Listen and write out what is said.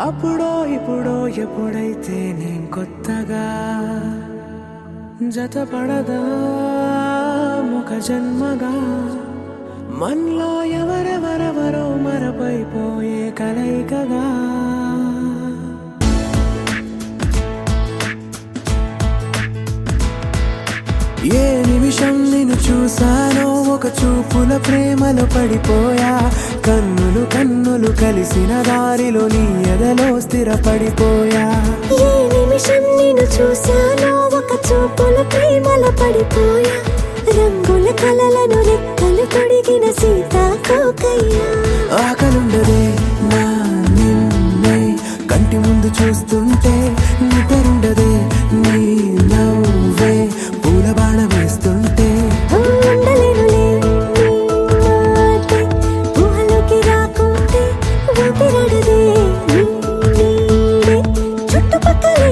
అప్పుడో ఇప్పుడో ఎప్పుడైతే నేను కొత్తగా జతపడదా ముఖ జన్మగా మనలో ఎవరెవరెవరో మరపైపోయే కలయికగా ఏ నిమిషం నిన్ను చూసానో ఒక చూపుల ప్రేమలో పడిపోయా కన్నులు కన్నులు కలిసిన దారిలో నీ ఎదలో స్థిరపడిపోయా ఏ నిమిషం నిన్ను చూసానో ఒక చూపుల ప్రేమలో పడిపోయా రంగుల కలలను రెక్కలు తొడిగిన సీతాకోకయ్యా ఆకలుండదే నా నిన్నే కంటి ముందు చూస్తుంటే నిద్రుండదే నీ నవ్వే పూల బాణ వేస్తుంటే ఉండలేనులే నీ మాటే ఊహలోకి రాకుంటే ఊపిరాడదే నీ నీడే చుట్టుపక్కలే